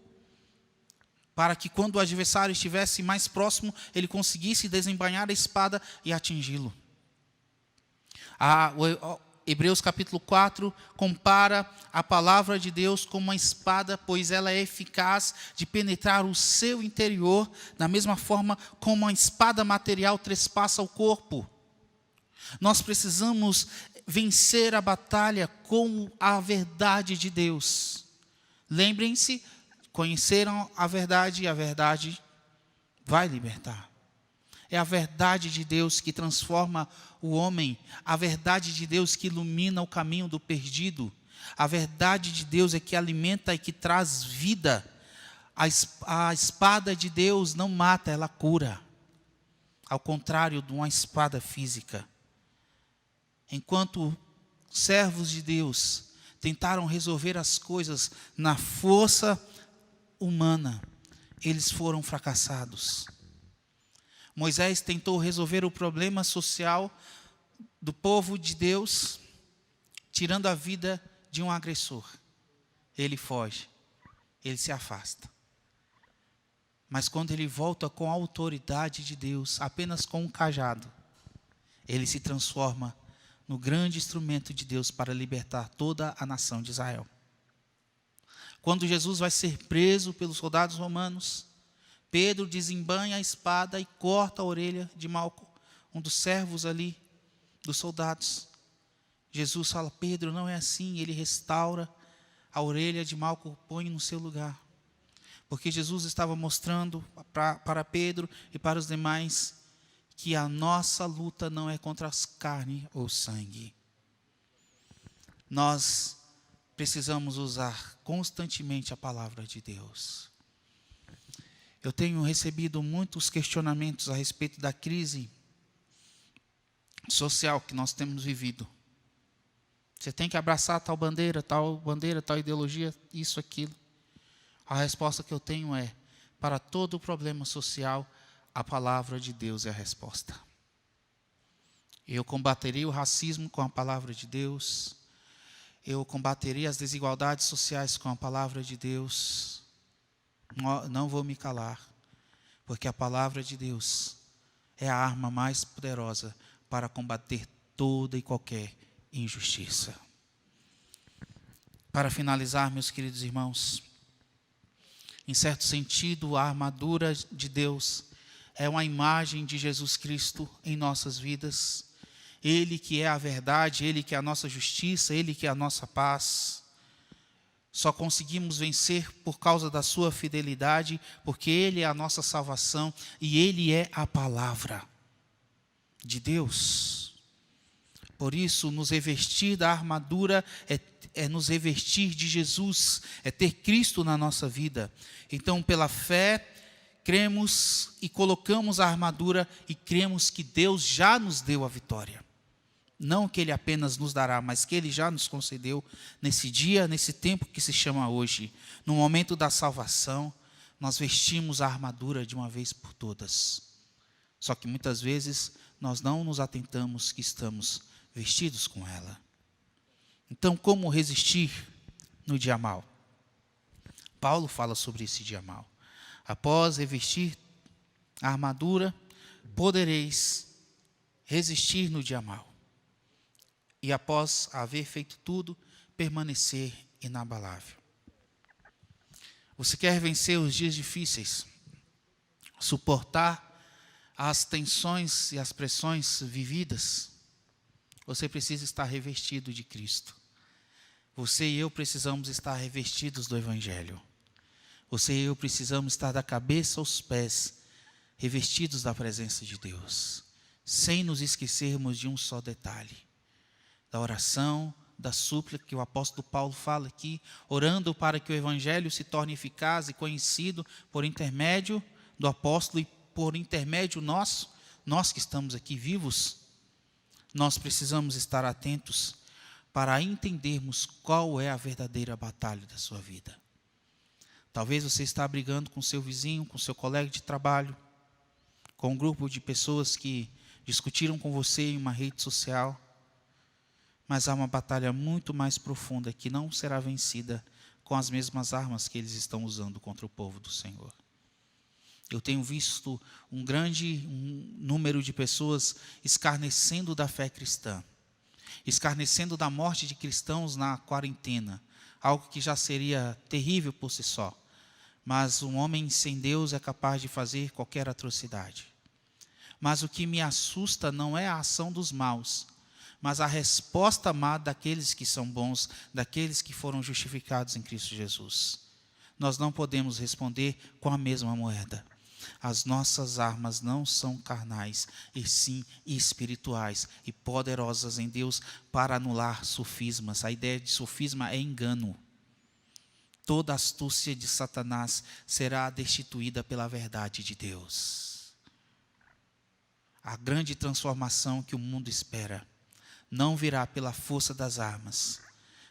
para que quando o adversário estivesse mais próximo, ele conseguisse desembainhar a espada e atingi-lo. Hebreus capítulo 4 compara a palavra de Deus como uma espada, pois ela é eficaz de penetrar o seu interior, da mesma forma como uma espada material trespassa o corpo. Nós precisamos vencer a batalha com a verdade de Deus. Lembrem-se, conheceram a verdade e a verdade vai libertar. É a verdade de Deus que transforma o homem, a verdade de Deus que ilumina o caminho do perdido, a verdade de Deus é que alimenta e que traz vida. A espada de Deus não mata, ela cura, ao contrário de uma espada física. Enquanto servos de Deus tentaram resolver as coisas na força humana, eles foram fracassados. Moisés tentou resolver o problema social do povo de Deus, tirando a vida de um agressor. Ele foge, ele se afasta. Mas quando ele volta com a autoridade de Deus, apenas com um cajado, ele se transforma no grande instrumento de Deus para libertar toda a nação de Israel. Quando Jesus vai ser preso pelos soldados romanos, Pedro desembanha a espada e corta a orelha de Malco, um dos servos ali, dos soldados. Jesus fala: Pedro, não é assim. Ele restaura a orelha de Malco, põe no seu lugar. Porque Jesus estava mostrando para Pedro e para os demais que a nossa luta não é contra as carne ou sangue. Nós precisamos usar constantemente a palavra de Deus. Eu tenho recebido muitos questionamentos a respeito da crise social que nós temos vivido. Você tem que abraçar tal bandeira, tal ideologia, isso, aquilo. A resposta que eu tenho é: para todo problema social, a palavra de Deus é a resposta. Eu combateria o racismo com a palavra de Deus. Eu combateria as desigualdades sociais com a palavra de Deus. Não vou me calar, porque a palavra de Deus é a arma mais poderosa para combater toda e qualquer injustiça. Para finalizar, meus queridos irmãos, em certo sentido, a armadura de Deus é uma imagem de Jesus Cristo em nossas vidas. Ele que é a verdade, Ele que é a nossa justiça, Ele que é a nossa paz. Só conseguimos vencer por causa da sua fidelidade, porque Ele é a nossa salvação e Ele é a palavra de Deus. Por isso, nos revestir da armadura é nos revestir de Jesus, é ter Cristo na nossa vida. Então, pela fé cremos e colocamos a armadura e cremos que Deus já nos deu a vitória. Não que Ele apenas nos dará, mas que Ele já nos concedeu nesse dia, nesse tempo que se chama hoje. No momento da salvação, nós vestimos a armadura de uma vez por todas. Só que muitas vezes nós não nos atentamos que estamos vestidos com ela. Então, como resistir no dia mau? Paulo fala sobre esse dia mau. Após revestir a armadura, podereis resistir no dia mau. E após haver feito tudo, permanecer inabalável. Você quer vencer os dias difíceis, suportar as tensões e as pressões vividas? Você precisa estar revestido de Cristo. Você e eu precisamos estar revestidos do Evangelho. Você e eu precisamos estar da cabeça aos pés, revestidos da presença de Deus, sem nos esquecermos de um só detalhe: da oração, da súplica que o apóstolo Paulo fala aqui, orando para que o Evangelho se torne eficaz e conhecido por intermédio do apóstolo e por intermédio nosso, nós que estamos aqui vivos. Nós precisamos estar atentos para entendermos qual é a verdadeira batalha da sua vida. Talvez você está brigando com seu vizinho, com seu colega de trabalho, com um grupo de pessoas que discutiram com você em uma rede social. Mas há uma batalha muito mais profunda que não será vencida com as mesmas armas que eles estão usando contra o povo do Senhor. Eu tenho visto um grande número de pessoas escarnecendo da fé cristã, escarnecendo da morte de cristãos na quarentena, algo que já seria terrível por si só. Mas um homem sem Deus é capaz de fazer qualquer atrocidade. Mas o que me assusta não é a ação dos maus, mas a resposta má daqueles que são bons, daqueles que foram justificados em Cristo Jesus. Nós não podemos responder com a mesma moeda. As nossas armas não são carnais, e sim espirituais e poderosas em Deus para anular sofismas. A ideia de sofisma é engano. Toda astúcia de Satanás será destituída pela verdade de Deus. A grande transformação que o mundo espera não virá pela força das armas,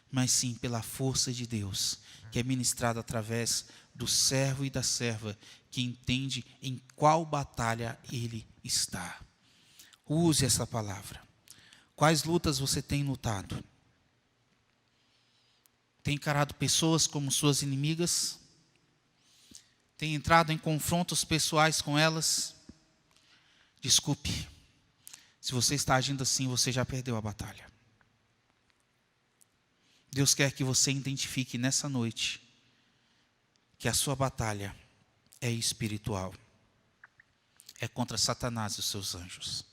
mas sim pela força de Deus, que é ministrada através do servo e da serva, que entende em qual batalha ele está. Use essa palavra. Quais lutas você tem lutado? Tem encarado pessoas como suas inimigas? Tem entrado em confrontos pessoais com elas? Desculpe. Se você está agindo assim, você já perdeu a batalha. Deus quer que você identifique nessa noite que a sua batalha é espiritual. É contra Satanás e os seus anjos.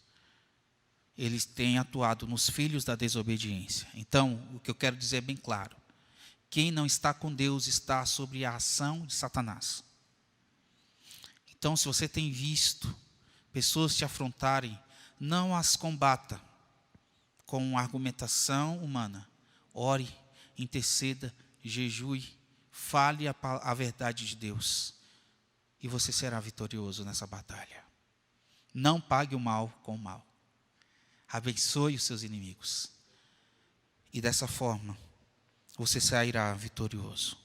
Eles têm atuado nos filhos da desobediência. Então, o que eu quero dizer é bem claro. Quem não está com Deus está sob a ação de Satanás. Então, se você tem visto pessoas te afrontarem, não as combata com argumentação humana. Ore, interceda, jejue, fale a verdade de Deus. E você será vitorioso nessa batalha. Não pague o mal com o mal. Abençoe os seus inimigos. E dessa forma, você sairá vitorioso.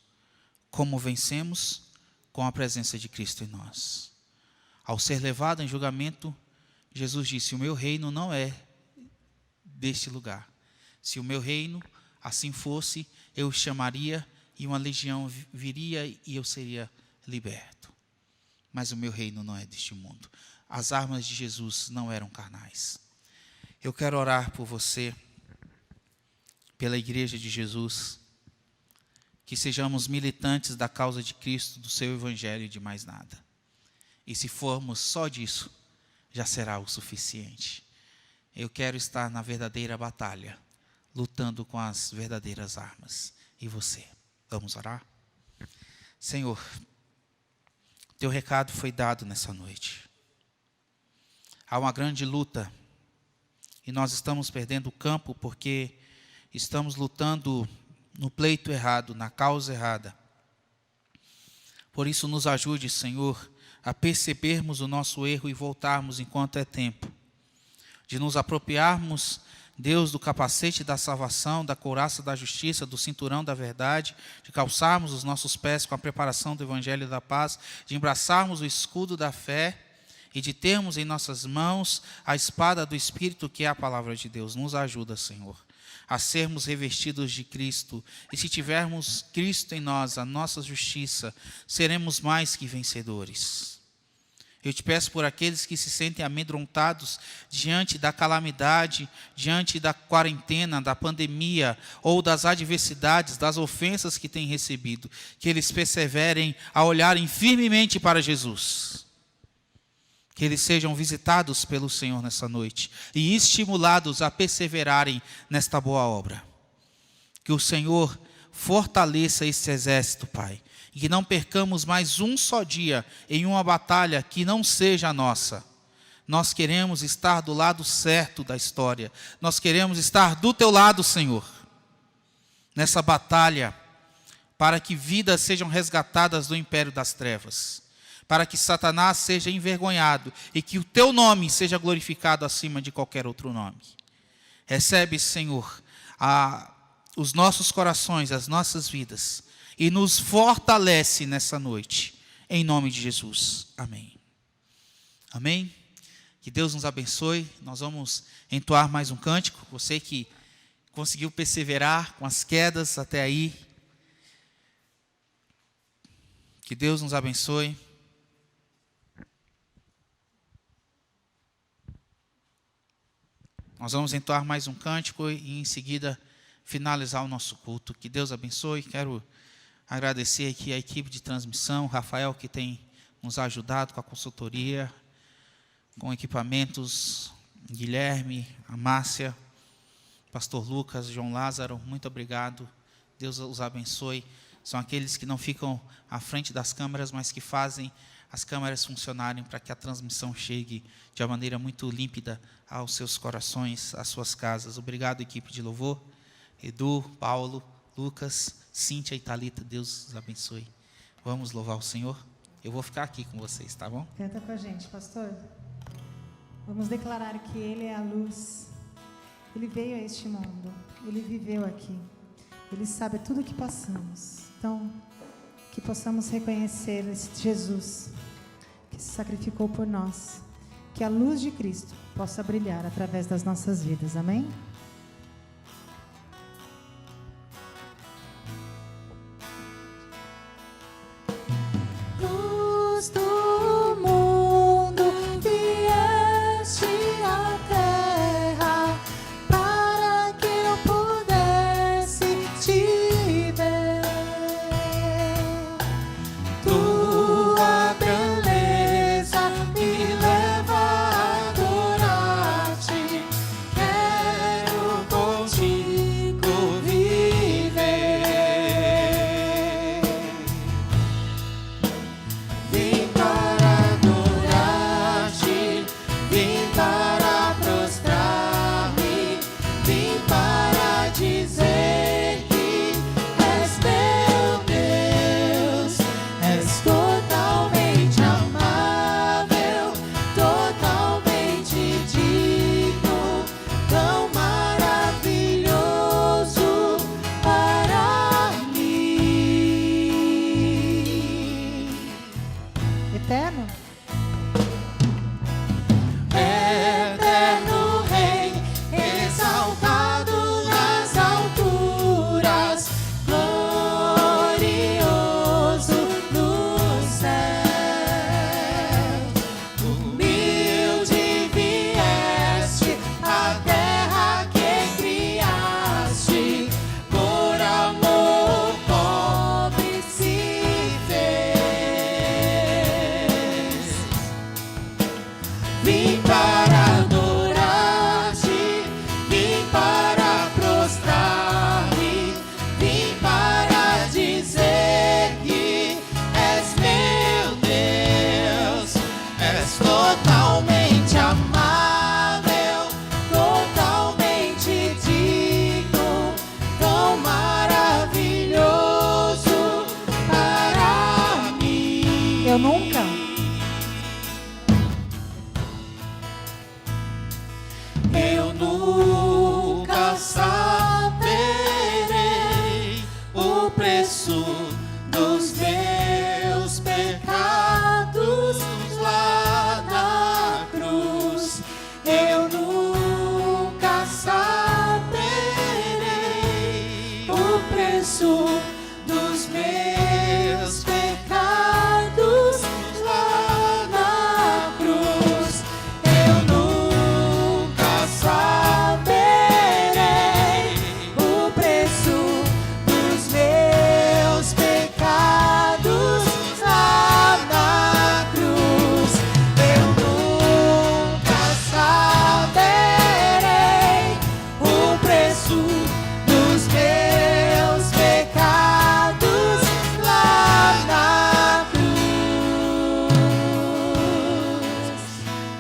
Como vencemos? Com a presença de Cristo em nós. Ao ser levado em julgamento, Jesus disse: o meu reino não é deste lugar. Se o meu reino assim fosse, eu chamaria e uma legião viria e eu seria liberto. Mas o meu reino não é deste mundo. As armas de Jesus não eram carnais. Eu quero orar por você, pela igreja de Jesus, que sejamos militantes da causa de Cristo, do seu evangelho e de mais nada. E se formos só disso, já será o suficiente. Eu quero estar na verdadeira batalha, lutando com as verdadeiras armas. E você? Vamos orar? Senhor, teu recado foi dado nessa noite. Há uma grande luta e nós estamos perdendo o campo porque estamos lutando no pleito errado, na causa errada. Por isso nos ajude, Senhor, a percebermos o nosso erro e voltarmos enquanto é tempo, de nos apropriarmos, Deus, do capacete da salvação, da couraça da justiça, do cinturão da verdade, de calçarmos os nossos pés com a preparação do evangelho da paz, de embraçarmos o escudo da fé e de termos em nossas mãos a espada do Espírito, que é a palavra de Deus. Nos ajuda, Senhor, a sermos revestidos de Cristo. E se tivermos Cristo em nós, a nossa justiça, seremos mais que vencedores. Eu te peço por aqueles que se sentem amedrontados diante da calamidade, diante da quarentena, da pandemia, ou das adversidades, das ofensas que têm recebido, que eles perseverem a olharem firmemente para Jesus. Que eles sejam visitados pelo Senhor nessa noite e estimulados a perseverarem nesta boa obra. Que o Senhor fortaleça esse exército, Pai, e que não percamos mais um só dia em uma batalha que não seja a nossa. Nós queremos estar do lado certo da história. Nós queremos estar do teu lado, Senhor, nessa batalha, para que vidas sejam resgatadas do império das trevas, para que Satanás seja envergonhado e que o teu nome seja glorificado acima de qualquer outro nome. Recebe, Senhor, os nossos corações, as nossas vidas, e nos fortalece nessa noite, em nome de Jesus. Amém. Amém. Que Deus nos abençoe. Nós vamos entoar mais um cântico. Você que conseguiu perseverar com as quedas até aí, que Deus nos abençoe. Nós vamos entoar mais um cântico e em seguida finalizar o nosso culto. Que Deus abençoe. Quero agradecer aqui a equipe de transmissão, Rafael, que tem nos ajudado com a consultoria, com equipamentos, Guilherme, a Márcia, Pastor Lucas, João Lázaro, muito obrigado. Deus os abençoe. São aqueles que não ficam à frente das câmeras, mas que fazem as câmeras funcionarem para que a transmissão chegue de uma maneira muito límpida aos seus corações, às suas casas. Obrigado, equipe de louvor, Edu, Paulo, Lucas, Cíntia e Thalita. Deus os abençoe. Vamos louvar o Senhor. Eu vou ficar aqui com vocês, tá bom? Canta com a gente, pastor. Vamos declarar que Ele é a luz. Ele veio a este mundo. Ele viveu aqui. Ele sabe tudo o que passamos. Então, que possamos reconhecer esse Jesus que se sacrificou por nós. Que a luz de Cristo possa brilhar através das nossas vidas. Amém? Luz do mundo, vieste à terra para que eu pudesse te ver. Tua beleza me leva a adorar-te. Quero contigo viver. Vim para adorar-te, vim para prostrar-me, vim para dizer que és meu Deus, és totalmente amável, totalmente digno, tão maravilhoso para mim. Eterno? Eterno Rei, exaltado nas alturas, glorioso nos céus. Humilde vieste à terra que criaste, por amor pobre se fez. Vim para adorar-te, vim para prostrar-me, vim para dizer que és meu Deus, és totalmente amável, totalmente digno, tão maravilhoso para mim. Eu nunca preço dos meus pecados lá na cruz. Eu nunca saberei o preço dos meus pecados lá na cruz. Eu nunca saberei o preço dos meus pecados lá na cruz.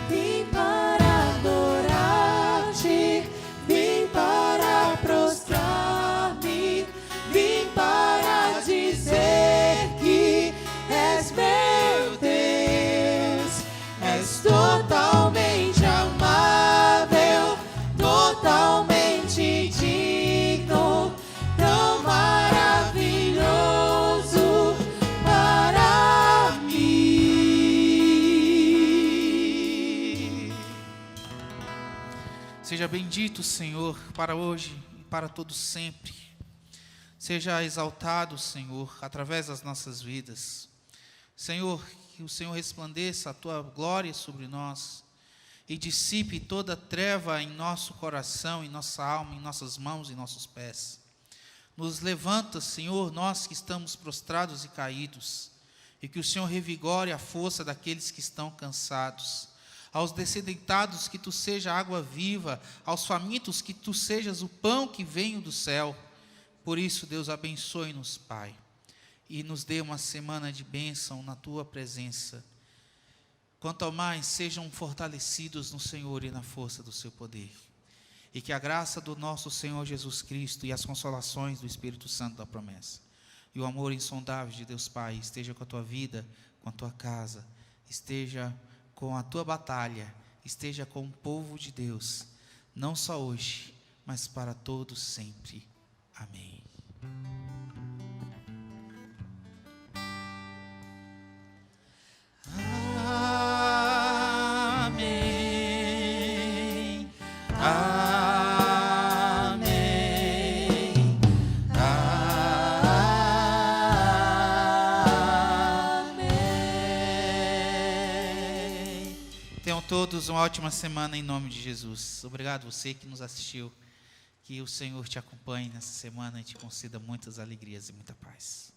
Vim para adorar-te, vim para prostrar-me, vim para dizer que és meu Deus, és totalmente amável, totalmente digno, tão maravilhoso para mim. Seja bendito, Senhor, para hoje e para todo sempre. Seja exaltado, Senhor, através das nossas vidas. Senhor, que o Senhor resplandeça a tua glória sobre nós e dissipe toda treva em nosso coração, em nossa alma, em nossas mãos e nossos pés. Nos levanta, Senhor, nós que estamos prostrados e caídos, e que o Senhor revigore a força daqueles que estão cansados. Aos dessedentados, que tu seja água viva, aos famintos, que tu sejas o pão que vem do céu. Por isso, Deus, abençoe-nos, Pai, e nos dê uma semana de bênção na tua presença. Quanto ao mais, sejam fortalecidos no Senhor e na força do seu poder. E que a graça do nosso Senhor Jesus Cristo e as consolações do Espírito Santo da promessa e o amor insondável de Deus Pai esteja com a tua vida, com a tua casa, esteja com a tua batalha, esteja com o povo de Deus, não só hoje, mas para todos sempre. Amém. Amém. Amém. Amém. Tenham todos uma ótima semana em nome de Jesus. Obrigado você que nos assistiu. Que o Senhor te acompanhe nessa semana e te conceda muitas alegrias e muita paz.